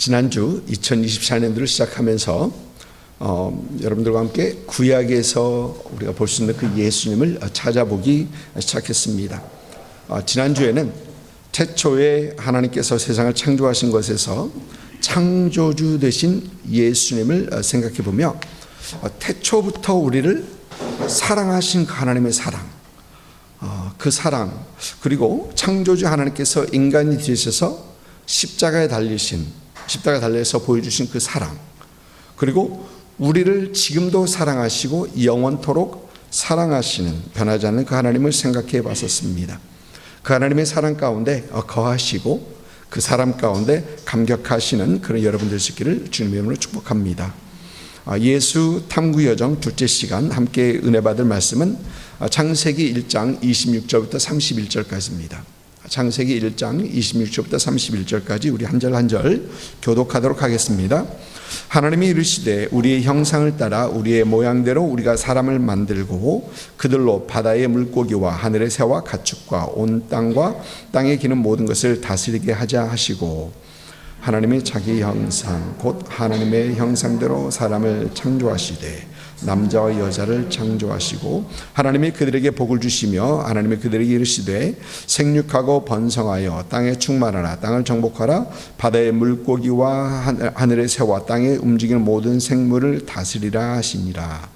지난주 2024년도를 시작하면서 여러분들과 함께 구약에서 우리가 볼 수 있는 그 예수님을 찾아보기 시작했습니다. 지난주에는 태초에 하나님께서 세상을 창조하신 것에서 창조주 되신 예수님을 생각해 보며 태초부터 우리를 사랑하신 그 하나님의 사랑, 그 사랑, 그리고 창조주 하나님께서 인간이 되셔서 십자가에 달려서 보여주신 그 사랑, 그리고 우리를 지금도 사랑하시고 영원토록 사랑하시는 변하지 않는 그 하나님을 생각해 봤었습니다. 그 하나님의 사랑 가운데 거하시고 그 사람 가운데 감격하시는 그런 여러분들 있기를 주님의 이름으로 축복합니다. 예수 탐구 여정 둘째 시간 함께 은혜 받을 말씀은 창세기 1장 26절부터 31절까지입니다. 창세기 1장 26절부터 31절까지 우리 한 절 한 절 교독하도록 하겠습니다. 하나님이 이르시되 우리의 형상을 따라 우리의 모양대로 우리가 사람을 만들고 그들로 바다의 물고기와 하늘의 새와 가축과 온 땅과 땅에 기는 모든 것을 다스리게 하자 하시고, 하나님이 자기 형상 곧 하나님의 형상대로 사람을 창조하시되 남자와 여자를 창조하시고, 하나님이 그들에게 복을 주시며 하나님이 그들에게 이르시되 생육하고 번성하여 땅에 충만하라, 땅을 정복하라, 바다의 물고기와 하늘의 새와 땅에 움직이는 모든 생물을 다스리라 하시니라.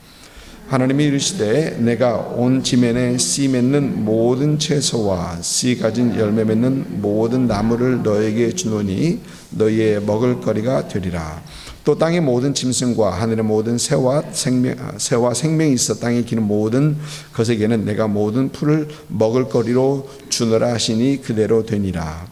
하나님이 이르시되 내가 온 지면에 씨 맺는 모든 채소와 씨 가진 열매 맺는 모든 나무를 너에게 주노니 너희의 먹을거리가 되리라. 또 땅의 모든 짐승과 하늘의 모든 새와 생명이 있어 땅에 기는 모든 것에게는 내가 모든 풀을 먹을거리로 주노라 하시니 그대로 되니라.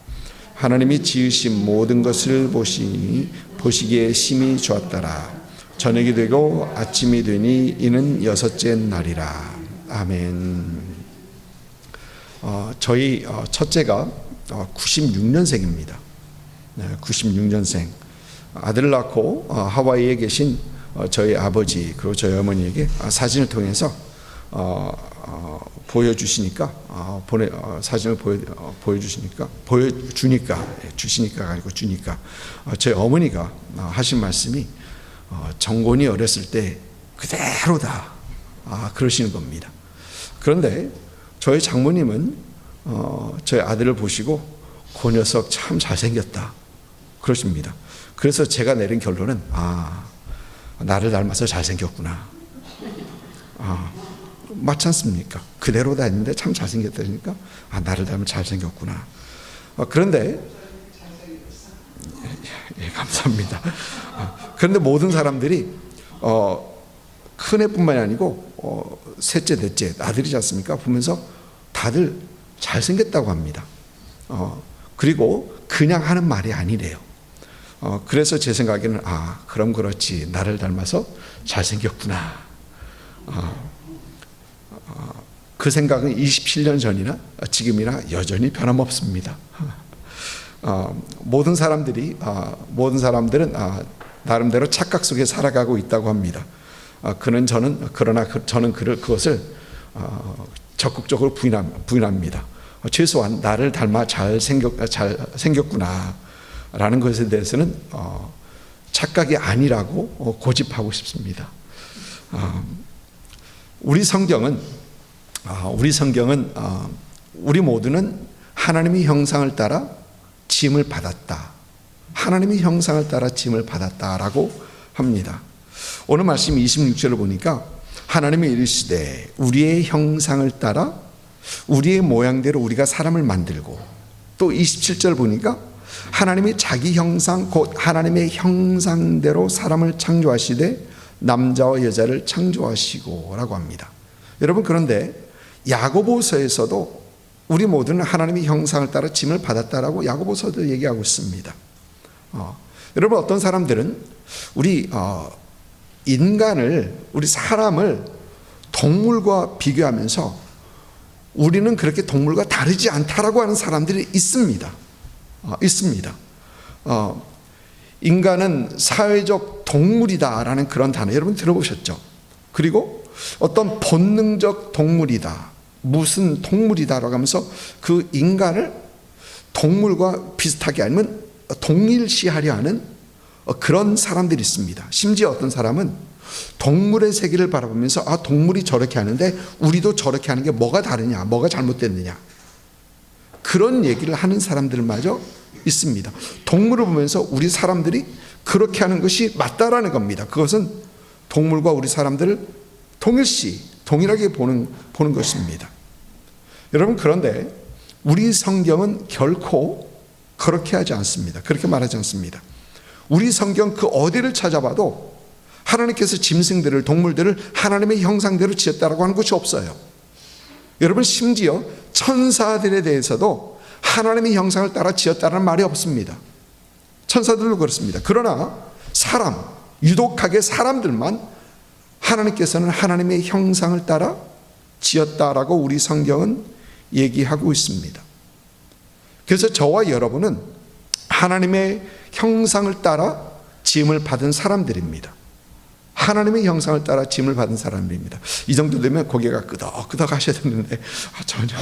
하나님이 지으신 모든 것을 보시니 보시기에 심히 좋았더라. 저녁이 되고 아침이 되니 이는 여섯째 날이라. 아멘. 저희 첫째가 96년생입니다. 96년생. 아들을 낳고 하와이에 계신 저희 아버지 그리고 저희 어머니에게 사진을 통해서 보여주시니까 사진을 주시니까 아니고 주니까 저희 어머니가 하신 말씀이 정곤이 어렸을 때 그대로다 그러시는 겁니다. 그런데 저희 장모님은 저희 아들을 보시고 그 녀석 참 잘생겼다 그러십니다. 그래서 제가 내린 결론은 나를 닮아서 잘생겼구나. 맞지 않습니까? 그대로다 했는데 참 잘생겼다니까 나를 닮으면 잘생겼구나. 그런데 예, 감사합니다. 그런데 모든 사람들이 큰애뿐만이 아니고 셋째, 넷째 아들이지 않습니까? 보면서 다들 잘생겼다고 합니다. 그리고 그냥 하는 말이 아니래요. 그래서 제 생각에는 그럼 그렇지, 나를 닮아서 잘생겼구나. 그 생각은 27년 전이나 지금이나 여전히 변함없습니다. 모든 사람들은 나름대로 착각 속에 살아가고 있다고 합니다. 그러나 저는 그것을 적극적으로 부인합니다. 최소한 나를 닮아 잘생겼구나 라는 것에 대해서는 착각이 아니라고 고집하고 싶습니다. 우리 성경은 우리 모두는 하나님의 형상을 따라 지음을 받았다. 하나님의 형상을 따라 지음을 받았다라고 합니다. 오늘 말씀 26절을 보니까 하나님이 이르시되 우리의 형상을 따라 우리의 모양대로 우리가 사람을 만들고, 또 27절 보니까 하나님이 자기 형상 곧 하나님의 형상대로 사람을 창조하시되 남자와 여자를 창조하시고 라고 합니다. 여러분, 그런데 야고보서에서도 우리 모두는 하나님의 형상을 따라 지음을 받았다라고 야고보서도 얘기하고 있습니다. 여러분, 어떤 사람들은 우리 사람을 동물과 비교하면서 우리는 그렇게 동물과 다르지 않다라고 하는 사람들이 있습니다. 인간은 사회적 동물이다라는 그런 단어 여러분 들어보셨죠? 그리고 어떤 본능적 동물이다, 무슨 동물이다라고 하면서 그 인간을 동물과 비슷하게 아니면 동일시하려 하는 그런 사람들이 있습니다. 심지어 어떤 사람은 동물의 세계를 바라보면서 동물이 저렇게 하는데 우리도 저렇게 하는 게 뭐가 다르냐, 뭐가 잘못됐느냐, 그런 얘기를 하는 사람들마저 있습니다. 동물을 보면서 우리 사람들이 그렇게 하는 것이 맞다라는 겁니다. 그것은 동물과 우리 사람들을 동일하게 보는 것입니다. 여러분, 그런데 우리 성경은 결코 그렇게 하지 않습니다. 그렇게 말하지 않습니다. 우리 성경 그 어디를 찾아봐도 하나님께서 짐승들을, 동물들을 하나님의 형상대로 지었다라고 하는 것이 없어요. 여러분, 심지어 천사들에 대해서도 하나님의 형상을 따라 지었다는 말이 없습니다. 천사들도 그렇습니다. 그러나 유독하게 사람들만 하나님께서는 하나님의 형상을 따라 지었다라고 우리 성경은 얘기하고 있습니다. 그래서 저와 여러분은 하나님의 형상을 따라 지음을 받은 사람들입니다. 하나님의 형상을 따라 지음을 받은 사람들입니다. 이 정도 되면 고개가 끄덕끄덕 하셔야 되는데 전혀.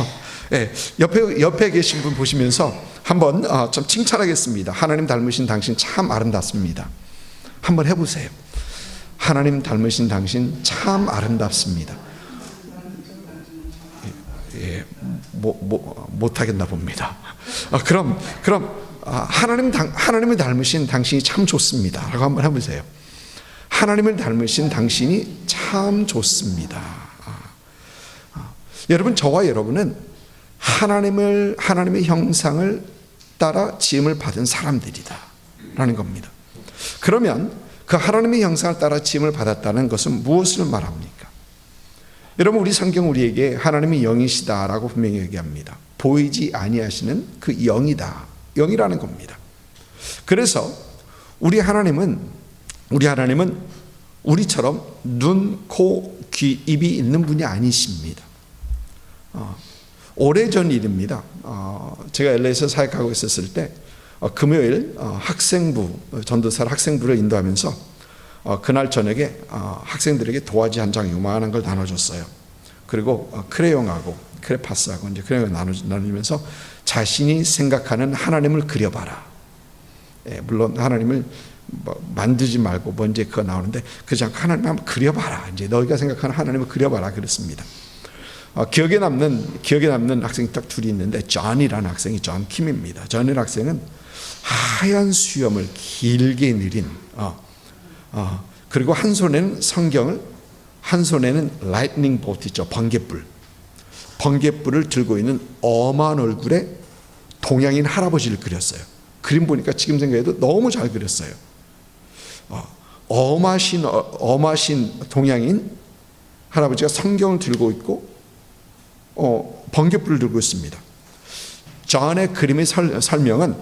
옆에 계신 분 보시면서 한번 좀 칭찬하겠습니다. 하나님 닮으신 당신 참 아름답습니다. 한번 해보세요. 하나님 닮으신 당신 참 아름답습니다. 못하겠나 봅니다. 그럼 하나님을 닮으신 당신이 참 좋습니다 라고 한번 해보세요. 하나님을 닮으신 당신이 참 좋습니다. 여러분, 저와 여러분은 하나님의 형상을 따라 지음을 받은 사람들이다 라는 겁니다. 그러면 그 하나님의 형상을 따라 지음을 받았다는 것은 무엇을 말합니까? 여러분, 우리 성경 우리에게 하나님이 영이시다라고 분명히 얘기합니다. 보이지 아니하시는 그 영이라는 겁니다. 그래서 우리 하나님은 우리처럼 눈, 코, 귀, 입이 있는 분이 아니십니다. 오래전 일입니다. 제가 LA에서 사역하고 있었을 때 금요일 전도사 학생부를 인도하면서 그날 저녁에 학생들에게 도화지 한 장 요만한 걸 나눠줬어요. 그리고 크레용하고 크레파스하고 이제 크레용을 나누면서 자신이 생각하는 하나님을 그려봐라. 물론 하나님을 만들지 말고 먼저 그거 나오는데 그냥 하나님 한번 그려봐라. 이제 너희가 생각하는 하나님을 그려봐라 그랬습니다. 기억에 남는 학생이 딱 둘이 있는데 존이라는 학생이 존 킴입니다. 존이라는 학생은 하얀 수염을 길게 내린 그리고 한 손에는 성경을, 한 손에는 라이트닝 볼트 있죠, 번갯불을 들고 있는 엄한 얼굴에 동양인 할아버지를 그렸어요. 그림 보니까 지금 생각해도 너무 잘 그렸어요. 엄하신 동양인 할아버지가 성경을 들고 있고 번갯불을 들고 있습니다. 존의 그림의 설명은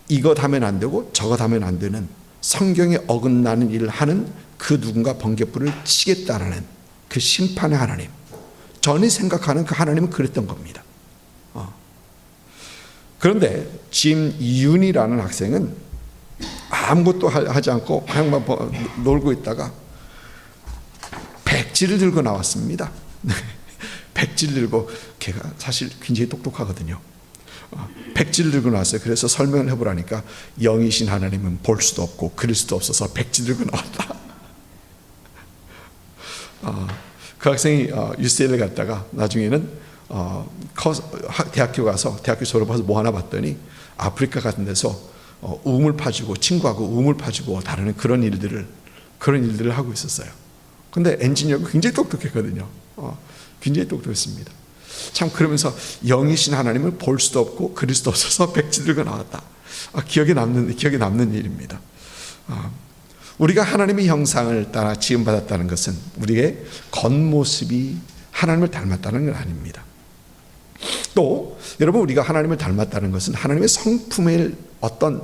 이것 하면 안 되고 저것 하면 안 되는, 성경에 어긋나는 일을 하는 그 누군가 번갯불을 치겠다라는 그 심판의 하나님, 존이 생각하는 그 하나님은 그랬던 겁니다. 그런데 짐 이윤이라는 학생은 아무것도 하지 않고 그냥 놀고 있다가 백지를 들고 나왔습니다. 백지를 들고, 걔가 사실 굉장히 똑똑하거든요. 백지를 들고 나왔어요. 그래서 설명을 해보라니까 영이신 하나님은 볼 수도 없고 그릴 수도 없어서 백지 들고 나왔다. 그 학생이 UCLA 갔다가 나중에는 대학교 가서 대학교 졸업해서 뭐 하나 봤더니 아프리카 같은 데서 우물 파주고, 친구하고 우물 파주고 다루는 그런 일들을 하고 있었어요. 근데 엔지니어가 굉장히 똑똑했거든요. 굉장히 똑똑했습니다. 참, 그러면서 영이신 하나님을 볼 수도 없고 그릴 수도 없어서 백지 들고 나왔다. 기억에 남는 일입니다. 우리가 하나님의 형상을 따라 지음받았다는 것은 우리의 겉모습이 하나님을 닮았다는 건 아닙니다. 또 여러분, 우리가 하나님을 닮았다는 것은 하나님의 성품의 어떤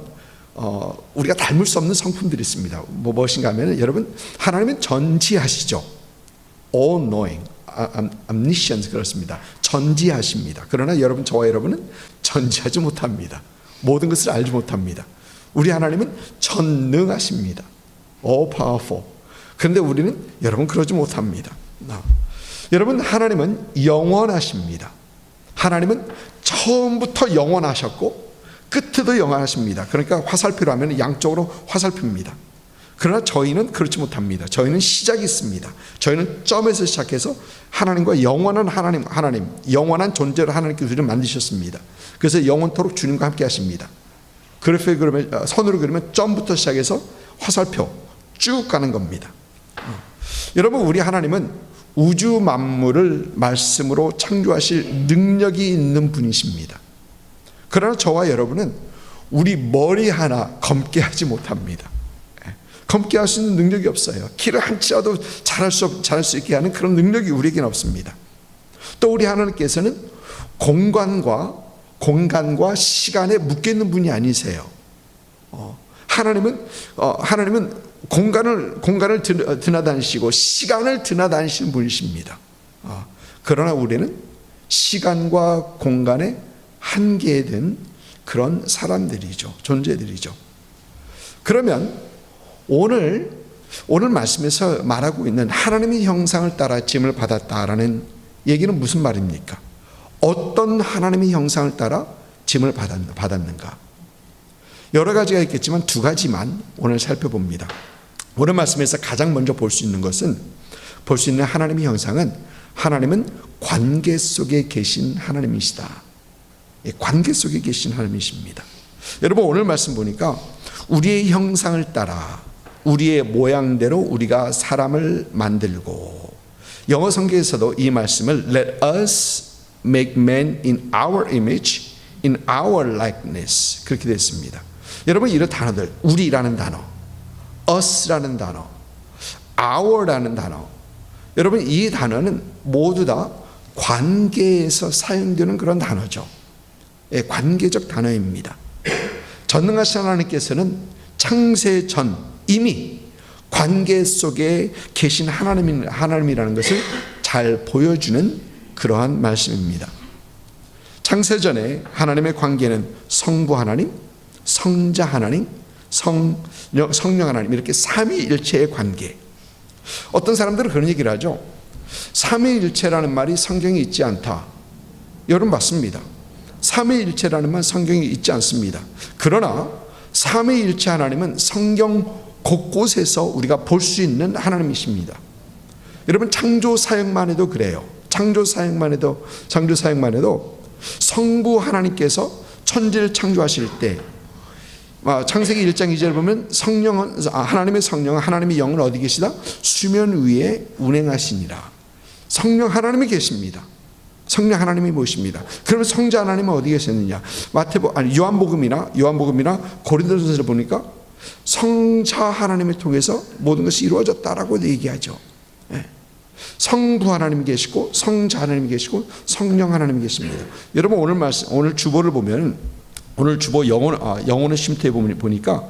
우리가 닮을 수 없는 성품들이 있습니다. 무엇인가 하면, 여러분, 하나님은 전지하시죠. All knowing, omniscience, 그렇습니다. 전지하십니다. 그러나 저와 여러분은 전지하지 못합니다. 모든 것을 알지 못합니다. 우리 하나님은 전능하십니다. All powerful. 그런데 여러분 그러지 못합니다. 여러분, 하나님은 영원하십니다. 하나님은 처음부터 영원하셨고 끝에도 영원하십니다. 그러니까 화살표로 하면 양쪽으로 화살표입니다. 그러나 저희는 그렇지 못합니다. 저희는 시작이 있습니다. 저희는 점에서 시작해서 하나님과 영원한 하나님, 영원한 존재로 하나님께서 우리를 만드셨습니다. 그래서 영원토록 주님과 함께 하십니다. 그래프에 그러면 선으로 그리면 점부터 시작해서 화살표 쭉 가는 겁니다. 여러분, 우리 하나님은 우주 만물을 말씀으로 창조하실 능력이 있는 분이십니다. 그러나 저와 여러분은 우리 머리 하나 검게 하지 못합니다. 검게 할 수 있는 능력이 없어요. 키를 한 치라도 잘할 수 있게 하는 그런 능력이 우리에게는 없습니다. 또 우리 하나님께서는 공간과 시간에 묶여있는 분이 아니세요. 하나님은 공간을 드나다니시고 시간을 드나다니시는 분이십니다. 그러나 우리는 시간과 공간에 한계된 그런 사람들이죠. 존재들이죠. 그러면 오늘 말씀에서 말하고 있는 하나님의 형상을 따라 지음을 받았다라는 얘기는 무슨 말입니까? 어떤 하나님의 형상을 따라 지음을 받았는가? 여러 가지가 있겠지만 두 가지만 오늘 살펴봅니다. 오늘 말씀에서 가장 먼저 볼 수 있는 하나님의 형상은 하나님은 관계 속에 계신 하나님이시다. 관계 속에 계신 하나님이십니다. 여러분, 오늘 말씀 보니까 우리의 형상을 따라 우리의 모양대로 우리가 사람을 만들고, 영어 성경에서도 이 말씀을 Let us make man in our image, in our likeness 그렇게 됐습니다. 여러분, 이런 단어들, 우리라는 단어, us라는 단어, our라는 단어, 여러분 이 단어는 모두 다 관계에서 사용되는 그런 단어죠. 관계적 단어입니다. 전능하신 하나님께서는 창세 전 이미 관계 속에 계신 하나님이라는 것을 잘 보여주는 그러한 말씀입니다. 창세전에 하나님의 관계는 성부 하나님, 성자 하나님, 성령 하나님, 이렇게 삼위일체의 관계. 어떤 사람들은 그런 얘기를 하죠. 삼위일체라는 말이 성경에 있지 않다. 여러분, 맞습니다. 삼위일체라는 말 성경에 있지 않습니다. 그러나 삼위일체 하나님은 성경 곳곳에서 우리가 볼 수 있는 하나님이십니다. 여러분, 창조 사역만 해도 그래요. 창조 사역만 해도 성부 하나님께서 천지를 창조하실 때 창세기 1장 2절을 보면 하나님의 성령은 하나님의 영은 어디 계시다? 수면 위에 운행하시니라. 성령 하나님이 계십니다. 성령 하나님이 모십니다. 그러면 성자 하나님은 어디 계셨느냐? 요한복음이나 고린도전서를 보니까 성자 하나님을 통해서 모든 것이 이루어졌다라고 얘기하죠. 성부 하나님이 계시고 성자 하나님이 계시고 성령 하나님이 계십니다. 여러분, 오늘 주보를 보면, 오늘 주보 영혼의 쉼터에 보니까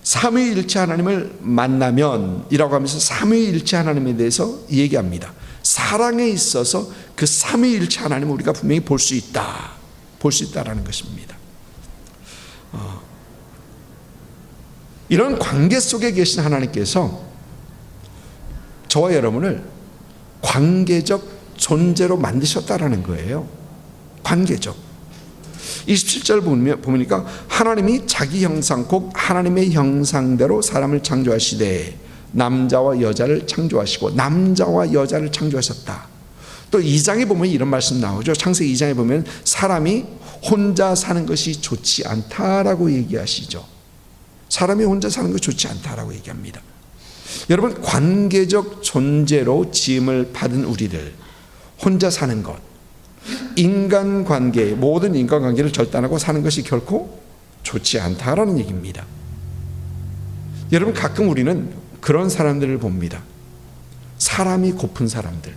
삼위일체 하나님을 만나면이라고 하면서 삼위일체 하나님에 대해서 얘기합니다. 사랑에 있어서 그 삼위일체 하나님을 우리가 분명히 볼 수 있다라는 것입니다. 이런 관계 속에 계신 하나님께서 저와 여러분을 관계적 존재로 만드셨다라는 거예요. 관계적. 27절 보니까 하나님이 자기 형상 곧 하나님의 형상대로 사람을 창조하시되 남자와 여자를 창조하시고 남자와 여자를 창조하셨다. 또 2장에 보면 이런 말씀 나오죠. 창세기 2장에 보면 사람이 혼자 사는 것이 좋지 않다라고 얘기하시죠. 사람이 혼자 사는 것이 좋지 않다라고 얘기합니다. 여러분, 관계적 존재로 지음을 받은 우리들, 혼자 사는 것, 인간관계, 모든 인간관계를 절단하고 사는 것이 결코 좋지 않다라는 얘기입니다. 여러분, 가끔 우리는 그런 사람들을 봅니다. 사람이 고픈 사람들,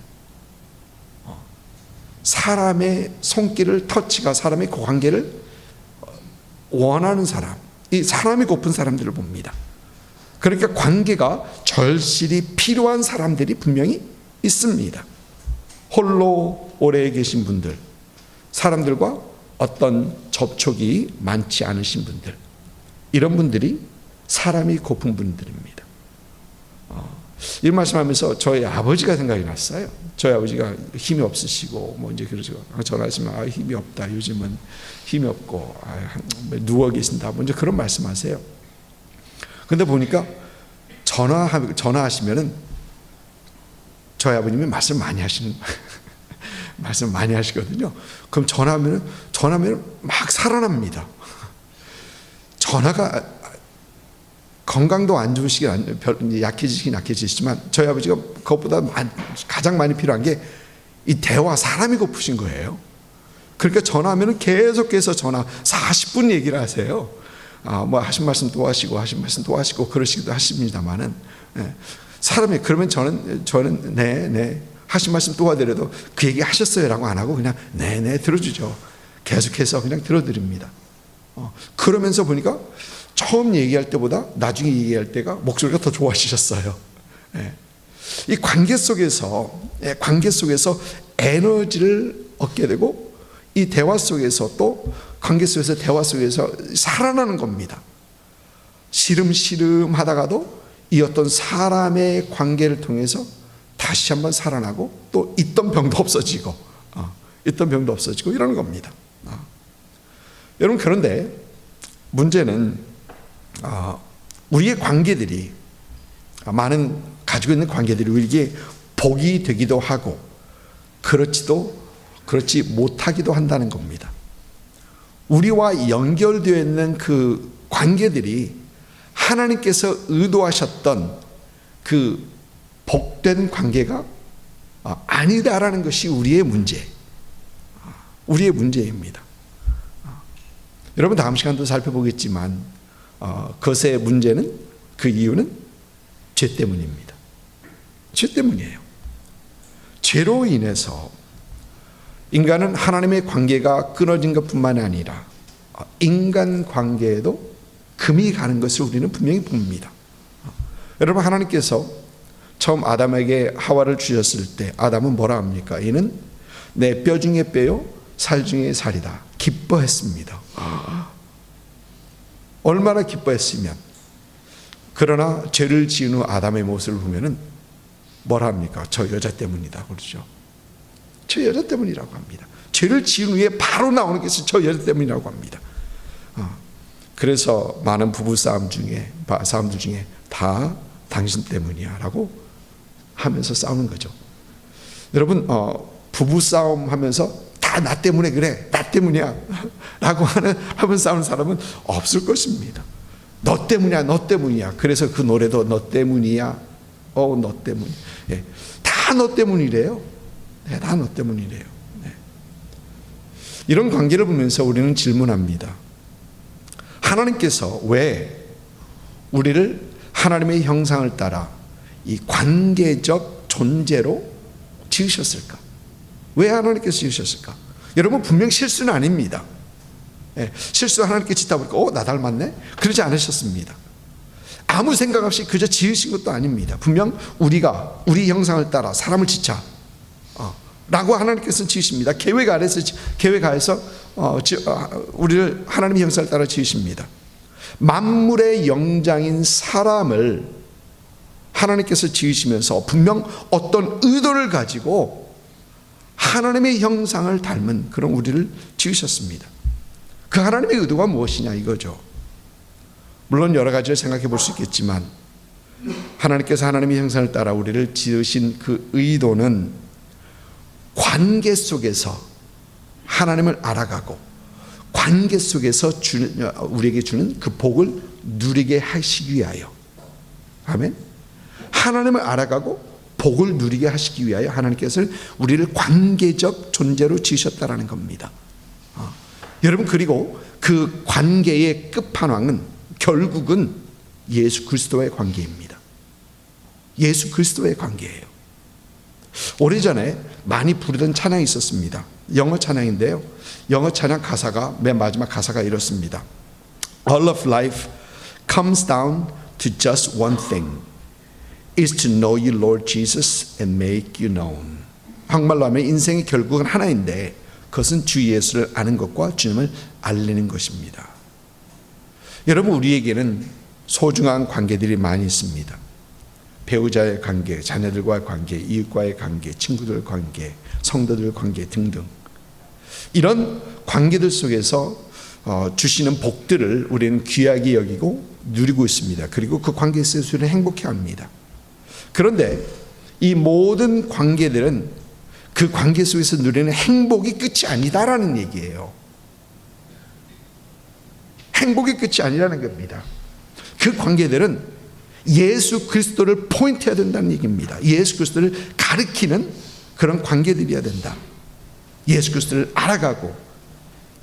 사람의 손길을 터치가 사람의 관계를 원하는 사람, 이 사람이 고픈 사람들을 봅니다. 그러니까 관계가 절실히 필요한 사람들이 분명히 있습니다. 홀로 오래 계신 분들, 사람들과 어떤 접촉이 많지 않으신 분들, 이런 분들이 사람이 고픈 분들입니다. 이 말씀하면서 저희 아버지가 생각이 났어요. 저희 아버지가 힘이 없으시고 뭐 이제 그러죠. 전화하시면 힘이 없다. 요즘은 힘이 없고 누워 계신다. 먼저 그런 말씀하세요. 근데 보니까 전화하시면은 저희 아버님이 말씀 많이 하시거든요. 그럼 전화하면 막 살아납니다. 전화가 건강도 안 좋으시긴 약해지시긴 약해지시지만 저희 아버지가 그것보다 가장 많이 필요한 게 이 대화, 사람이 고프신 거예요. 그러니까 전화하면 계속해서 전화 40분 얘기를 하세요. 뭐 하신 말씀 또 하시고 그러시기도 하십니다만은 사람이 그러면 저는 네 하신 말씀 또 하더라도 그 얘기 하셨어요라고 안 하고 그냥 네 들어주죠. 계속해서 그냥 들어드립니다. 그러면서 보니까 처음 얘기할 때보다 나중에 얘기할 때가 목소리가 더 좋아지셨어요. 이 관계 속에서 에너지를 얻게 되고 이 대화 속에서 또 관계 속에서 대화 속에서 살아나는 겁니다. 시름시름 하다가도 이 어떤 사람의 관계를 통해서 다시 한번 살아나고 또 있던 병도 없어지고 이러는 겁니다. 여러분, 그런데 문제는 우리의 관계들이 많은 가지고 있는 관계들이 우리에게 복이 되기도 하고 그렇지 못하기도 한다는 겁니다. 우리와 연결되어 있는 그 관계들이 하나님께서 의도하셨던 그 복된 관계가 아니다라는 것이 우리의 문제입니다. 여러분, 다음 시간도 살펴보겠지만 그것의 문제는, 그 이유는 죄 때문입니다. 죄 때문이에요. 죄로 인해서 인간은 하나님의 관계가 끊어진 것뿐만 아니라 인간 관계에도 금이 가는 것을 우리는 분명히 봅니다. 여러분, 하나님께서 처음 아담에게 하와를 주셨을 때 아담은 뭐라 합니까? 이는 내 뼈 중에 뼈요 살 중에 살이다. 기뻐했습니다. 얼마나 기뻐했으면. 그러나 죄를 지은 후 아담의 모습을 보면은 뭐라 합니까? 저 여자 때문이다 그러죠. 저 여자 때문이라고 합니다. 죄를 지은 후에 바로 나오는 것이 저 여자 때문이라고 합니다. 그래서 많은 사람들 중에 다 당신 때문이야 라고 하면서 싸우는 거죠. 여러분, 부부싸움 하면서 다 나 때문에 그래, 나 때문이야 라고 하면 싸우는 사람은 없을 것입니다. 너 때문이야. 그래서 그 노래도 너 때문이야. 너 때문. 다 너 때문이래요. 다 너 때문이래요. 이런 관계를 보면서 우리는 질문합니다. 하나님께서 왜 우리를 하나님의 형상을 따라 이 관계적 존재로 지으셨을까? 왜 하나님께서 지으셨을까? 여러분, 분명 실수는 아닙니다. 실수 하나님께 짓다 보니까 나 닮았네? 그러지 않으셨습니다. 아무 생각 없이 그저 지으신 것도 아닙니다. 분명 우리가 우리 형상을 따라 사람을 짓자 라고 하나님께서는 지으십니다. 계획하에서 우리를 하나님의 형상을 따라 지으십니다. 만물의 영장인 사람을 하나님께서 지으시면서 분명 어떤 의도를 가지고 하나님의 형상을 닮은 그런 우리를 지으셨습니다. 그 하나님의 의도가 무엇이냐 이거죠. 물론 여러 가지를 생각해 볼 수 있겠지만 하나님께서 하나님의 형상을 따라 우리를 지으신 그 의도는 관계 속에서 하나님을 알아가고 관계 속에서 우리에게 주는 그 복을 누리게 하시기 위하여. 아멘. 하나님을 알아가고 복을 누리게 하시기 위하여 하나님께서 우리를 관계적 존재로 지으셨다라는 겁니다. 여러분, 그리고 그 관계의 끝판왕은 결국은 예수 그리스도의 관계입니다. 예수 그리스도의 관계예요. 오래전에 많이 부르던 찬양이 있었습니다. 영어 찬양인데요. 영어 찬양 가사가, 맨 마지막 가사가 이렇습니다. All of life comes down to just one thing. is to know you, Lord Jesus, and make you known. 한국말로 하면 인생의 결국은 하나인데 그것은 주 예수를 아는 것과 주님을 알리는 것입니다. 여러분, 우리에게는 소중한 관계들이 많이 있습니다. 배우자의 관계, 자녀들과의 관계, 이웃과의 관계, 친구들 관계, 성도들 관계 등등, 이런 관계들 속에서 주시는 복들을 우리는 귀하게 여기고 누리고 있습니다. 그리고 그 관계 속에서 우리는 행복해합니다. 그런데 이 모든 관계들은 그 관계 속에서 누리는 행복이 끝이 아니다라는 얘기예요. 행복이 끝이 아니라는 겁니다. 그 관계들은 예수 그리스도를 포인트해야 된다는 얘기입니다. 예수 그리스도를 가리키는 그런 관계들이어야 된다. 예수 그리스도를 알아가고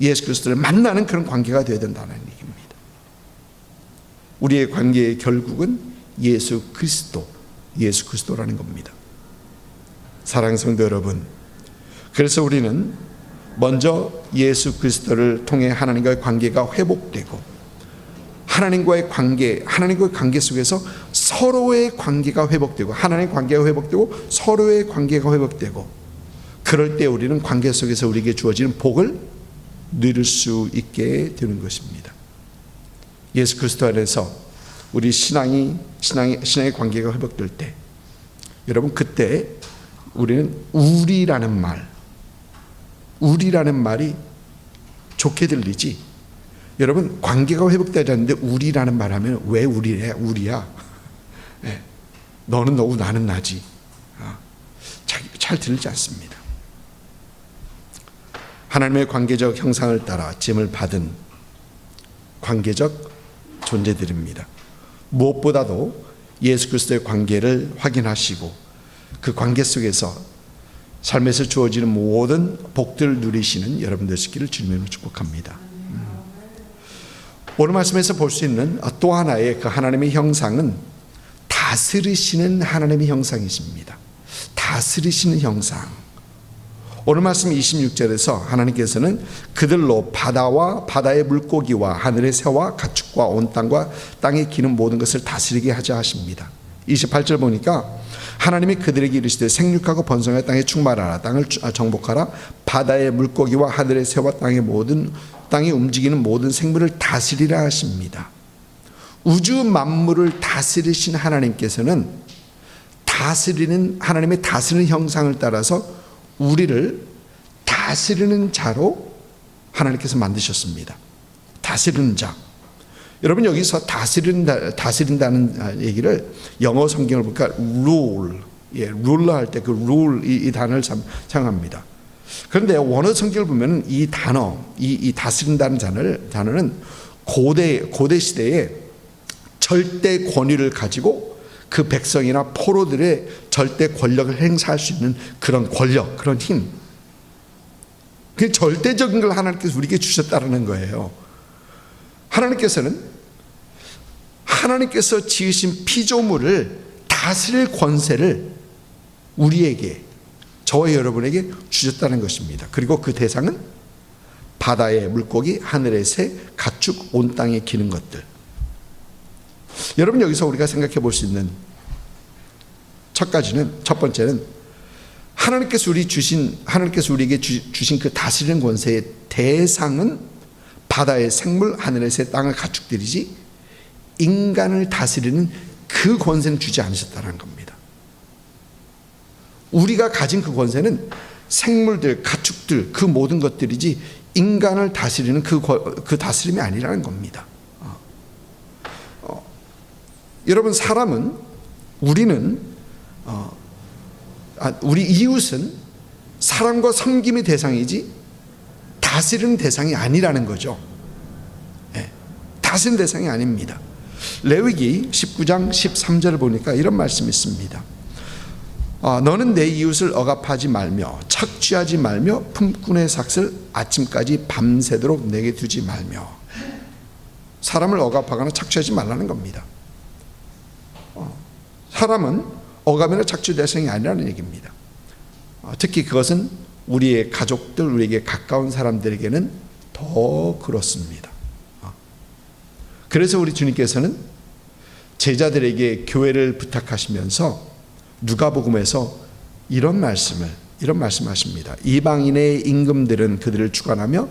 예수 그리스도를 만나는 그런 관계가 되어야 된다는 얘기입니다. 우리의 관계의 결국은 예수 그리스도라는 겁니다. 사랑하는 성도 여러분, 그래서 우리는 먼저 예수 그리스도를 통해 하나님과의 관계가 회복되고, 하나님과의 관계 속에서 서로의 관계가 회복되고, 하나님의 관계가 회복되고 서로의 관계가 회복되고, 그럴 때 우리는 관계 속에서 우리에게 주어지는 복을 누릴 수 있게 되는 것입니다. 예수 그리스도 안에서 우리 신앙의 관계가 회복될 때, 여러분, 그때 우리는 우리라는 말이 좋게 들리지, 여러분, 관계가 회복되지 않는데 우리라는 말 하면 왜 우리야? 네. 너는 너고 나는 나지. 잘 들리지 않습니다. 하나님의 관계적 형상을 따라 지음을 받은 관계적 존재들입니다. 무엇보다도 예수 그리스도의 관계를 확인하시고 그 관계 속에서 삶에서 주어지는 모든 복들을 누리시는 여러분들 되시기를 주님으로 축복합니다. 오늘 말씀에서 볼 수 있는 또 하나의 그 하나님의 형상은 다스리시는 하나님의 형상이십니다. 다스리시는 형상. 오늘 말씀 26절에서 하나님께서는 그들로 바다와 바다의 물고기와 하늘의 새와 가축과 온 땅과 땅에 기는 모든 것을 다스리게 하자 하십니다. 28절 보니까 하나님이 그들에게 이르시되 생육하고 번성하여 땅에 충만하라, 땅을 정복하라, 바다의 물고기와 하늘의 새와 땅에 움직이는 모든 생물을 다스리라 하십니다. 우주 만물을 다스리신 하나님께서는 하나님의 다스리는 형상을 따라서 우리를 다스리는 자로 하나님께서 만드셨습니다. 다스리는 자. 여러분, 여기서 다스린다는 얘기를 영어 성경을 보니까 rule, 룰러 할 때 그 rule 이 단어를 사용합니다. 그런데 원어 성경을 보면 이 단어, 이 다스린다는 단어는 고대 시대에 절대 권위를 가지고 그 백성이나 포로들의 절대 권력을 행사할 수 있는 그런 권력, 그런 힘, 그 절대적인 걸 하나님께서 우리에게 주셨다는 거예요. 하나님께서 지으신 피조물을 다스릴 권세를 우리에게, 저와 여러분에게 주셨다는 것입니다. 그리고 그 대상은 바다의 물고기, 하늘의 새, 가축, 온 땅에 기는 것들. 여러분, 여기서 우리가 생각해 볼 수 있는 첫 번째는 하나님께서 우리에게 주신 그 다스리는 권세의 대상은 바다의 생물, 하늘의 새, 땅의 가축들이지 인간을 다스리는 그 권세는 주지 않으셨다는 겁니다. 우리가 가진 그 권세는 생물들, 가축들, 그 모든 것들이지 인간을 다스리는 그 다스림이 아니라는 겁니다. 여러분, 우리 이웃은 사랑과 섬김의 대상이지 다스리는 대상이 아니라는 거죠. 다스리는 대상이 아닙니다. 레위기 19장 13절을 보니까 이런 말씀이 있습니다. 너는 내 이웃을 억압하지 말며 착취하지 말며 품꾼의 삭을 아침까지 밤새도록 내게 두지 말며. 사람을 억압하거나 착취하지 말라는 겁니다. 사람은 억압이나 착취 대상이 아니라는 얘기입니다. 특히 그것은 우리의 가족들, 우리에게 가까운 사람들에게는 더 그렇습니다. 그래서 우리 주님께서는 제자들에게 교회를 부탁하시면서 누가복음에서 이런 말씀하십니다. 이방인의 임금들은 그들을 주관하며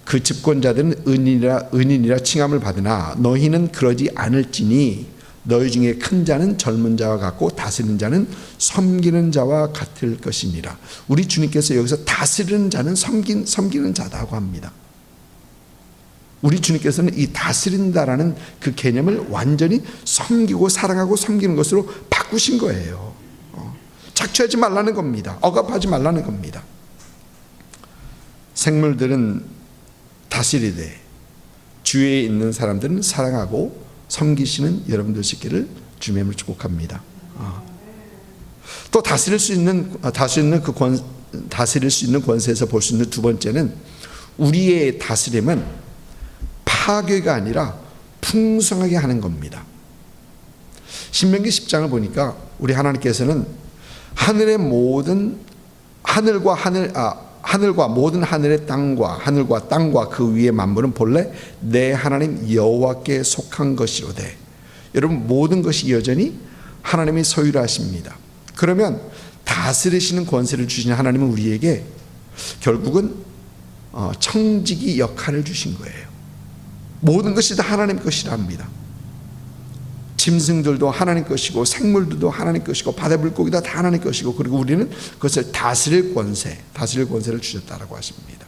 그 집권자들은 은인이라 칭함을 받으나 너희는 그러지 않을지니 너희 중에 큰 자는 젊은 자와 같고 다스리는 자는 섬기는 자와 같을 것이니라. 우리 주님께서 여기서 다스리는 자는 섬기는 자다고 합니다. 우리 주님께서는 이 다스린다라는 그 개념을 완전히 섬기고 사랑하고 섬기는 것으로 바꾸신 거예요. 착취하지 말라는 겁니다. 억압하지 말라는 겁니다. 생물들은 다스리되 주위에 있는 사람들은 사랑하고 섬기시는 여러분들 있기를 주님을 축복합니다. 또 다스릴 수 있는 권세에서 볼 수 있는 두 번째는 우리의 다스림은 파괴가 아니라 풍성하게 하는 겁니다. 신명기 10장을 보니까 우리 하나님께서는 하늘과 모든 하늘의 땅과 하늘과 땅과 그 위의 만물은 본래 내 하나님 여호와께 속한 것이로되. 여러분, 모든 것이 여전히 하나님이 소유를 하십니다. 그러면 다스리시는 권세를 주신 하나님은 우리에게 결국은 청지기 역할을 주신 거예요. 모든 것이 다 하나님 것이라 합니다. 짐승들도 하나님 것이고 생물들도 하나님 것이고 바다 물고기도 다 하나님 것이고, 그리고 우리는 그것을 다스릴 권세를 주셨다라고 하십니다.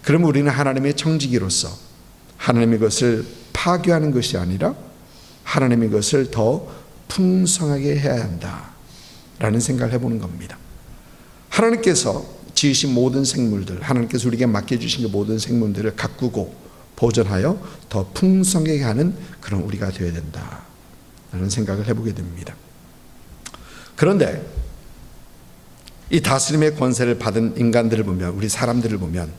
그러면 우리는 하나님의 청지기로서 하나님의 것을 파괴하는 것이 아니라 하나님의 것을 더 풍성하게 해야 한다라는 생각을 해보는 겁니다. 하나님께서 지으신 모든 생물들, 하나님께서 우리에게 맡겨주신 그 모든 생물들을 가꾸고 보존하여 더 풍성하게 하는 그런 우리가 되어야 된다라는 생각을 해보게 됩니다. 그런데 이 다스림의 권세를 받은 인간들을 보면, 우리 사람들을 보면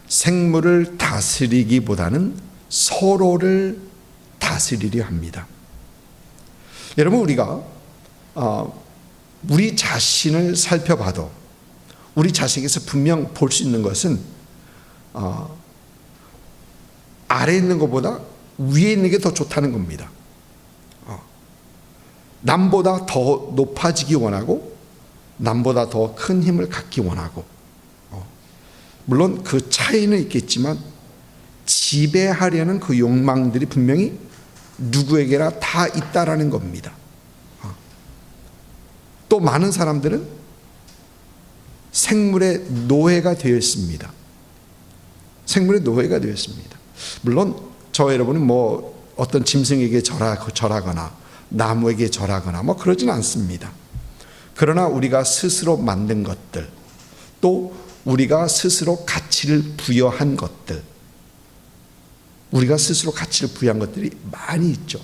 생물을 다스리기보다는 서로를 다스리려 합니다. 여러분, 우리가 우리 자신을 살펴봐도 우리 자신에게서 분명 볼 수 있는 것은 아래에 있는 것보다 위에 있는 게 더 좋다는 겁니다. 남보다 더 높아지기 원하고 남보다 더 큰 힘을 갖기 원하고, 물론 그 차이는 있겠지만 지배하려는 그 욕망들이 분명히 누구에게나 다 있다라는 겁니다. 또 많은 사람들은 생물의 노예가 되어 있습니다. 생물의 노예가 되어 있습니다. 물론 저 여러분은 뭐 어떤 짐승에게 절하거나 나무에게 절하거나 뭐 그러진 않습니다. 그러나 우리가 스스로 만든 것들, 또 우리가 스스로 가치를 부여한 것들, 우리가 스스로 가치를 부여한 것들이 많이 있죠.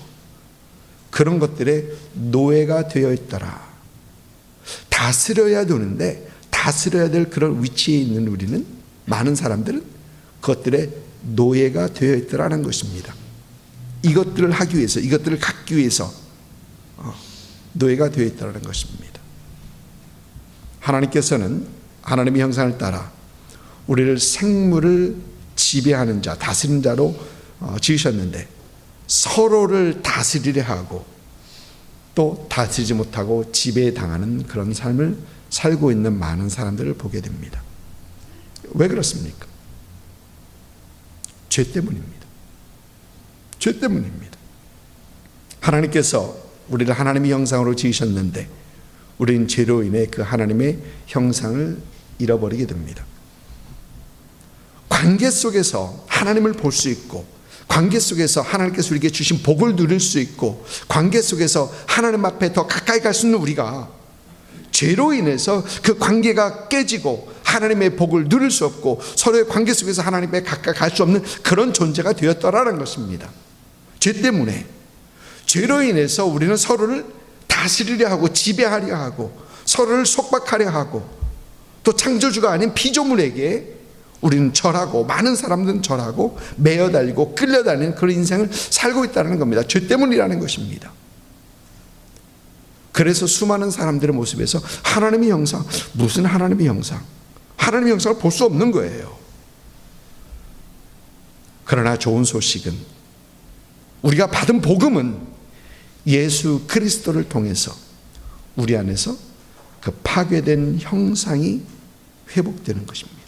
그런 것들에 노예가 되어 있더라. 다스려야 되는데 다스려야 될 그런 위치에 있는 우리는, 많은 사람들은 그것들의 노예가 되어 있더라는 것입니다. 이것들을 하기 위해서, 이것들을 갖기 위해서 노예가 되어 있더라는 것입니다. 하나님께서는 하나님의 형상을 따라 우리를 생물을 지배하는 자, 다스리는 자로 지으셨는데 서로를 다스리려 하고 또 다스리지 못하고 지배당하는 그런 삶을 살고 있는 많은 사람들을 보게 됩니다. 왜 그렇습니까? 죄 때문입니다. 죄 때문입니다. 하나님께서 우리를 하나님의 형상으로 지으셨는데 우리는 죄로 인해 그 하나님의 형상을 잃어버리게 됩니다. 관계 속에서 하나님을 볼 수 있고, 관계 속에서 하나님께서 우리에게 주신 복을 누릴 수 있고, 관계 속에서 하나님 앞에 더 가까이 갈 수 있는 우리가 죄로 인해서 그 관계가 깨지고 하나님의 복을 누릴 수 없고 서로의 관계 속에서 하나님께 가까이 갈 수 없는 그런 존재가 되었더라는 것입니다. 죄 때문에, 죄로 인해서 우리는 서로를 다스리려 하고 지배하려 하고 서로를 속박하려 하고 또 창조주가 아닌 피조물에게 우리는 절하고, 많은 사람들은 절하고 매어달리고 끌려다니는 그런 인생을 살고 있다는 겁니다. 죄 때문이라는 것입니다. 그래서 수많은 사람들의 모습에서 하나님의 형상, 무슨 하나님의 형상, 하나님의 형상을 볼 수 없는 거예요. 그러나 좋은 소식은, 우리가 받은 복음은 예수 그리스도를 통해서 우리 안에서 그 파괴된 형상이 회복되는 것입니다.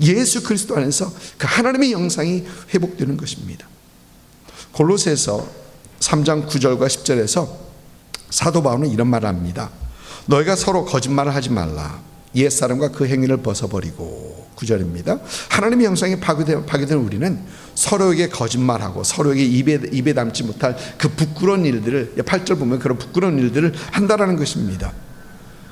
예수 그리스도 안에서 그 하나님의 형상이 회복되는 것입니다. 골로새서 3장 9절과 10절에서 사도 바울은 이런 말을 합니다. 너희가 서로 거짓말을 하지 말라. 옛사람과 그 행위를 벗어버리고. 9절입니다. 하나님의 형상에 파괴된 우리는 서로에게 거짓말하고 서로에게 입에 담지 못할 그 부끄러운 일들을, 8절 보면 그런 부끄러운 일들을 한다라는 것입니다.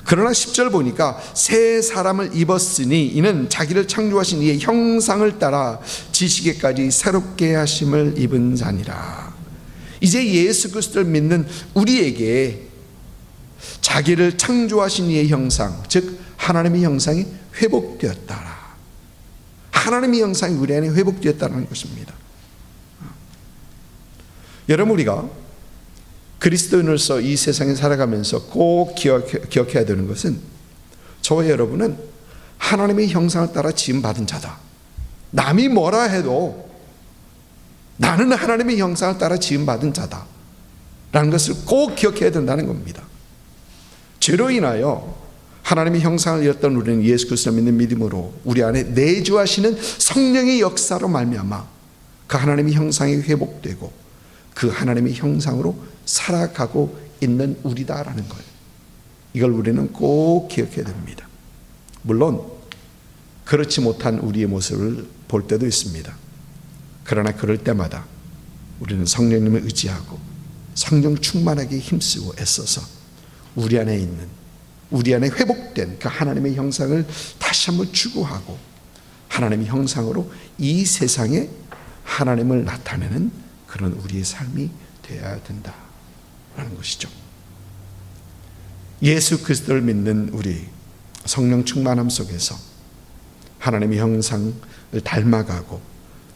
그러나 10절 보니까 새 사람을 입었으니 이는 자기를 창조하신 이의 형상을 따라 지식에까지 새롭게 하심을 입은 자니라. 이제 예수 그리스도를 믿는 우리에게 자기를 창조하신 이의 형상, 즉 하나님의 형상이 회복되었다라. 하나님의 형상이 우리 안에 회복되었다는 것입니다. 여러분, 우리가 그리스도인으로서 이 세상에 살아가면서 꼭 기억해야 되는 것은, 저와 여러분은 하나님의 형상을 따라 지음받은 자다. 남이 뭐라 해도 나는 하나님의 형상을 따라 지음받은 자다 라는 것을 꼭 기억해야 된다는 겁니다. 죄로 인하여 하나님의 형상을 잃었던 우리는 예수 그리스도를 믿는 믿음으로 우리 안에 내주하시는 성령의 역사로 말미암아 그 하나님의 형상이 회복되고 그 하나님의 형상으로 살아가고 있는 우리다라는 걸, 이걸 우리는 꼭 기억해야 됩니다. 물론 그렇지 못한 우리의 모습을 볼 때도 있습니다. 그러나 그럴 때마다 우리는 성령님을 의지하고 성령 충만하게 힘쓰고 애써서 우리 안에 있는, 우리 안에 회복된 그 하나님의 형상을 다시 한번 추구하고 하나님의 형상으로 이 세상에 하나님을 나타내는 그런 우리의 삶이 되어야 된다라는 것이죠. 예수 그리스도를 믿는 우리, 성령 충만함 속에서 하나님의 형상을 닮아가고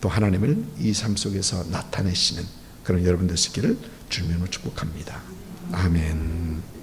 또 하나님을 이 삶 속에서 나타내시는 그런 여러분 되시기를 주님으로 축복합니다. 아멘.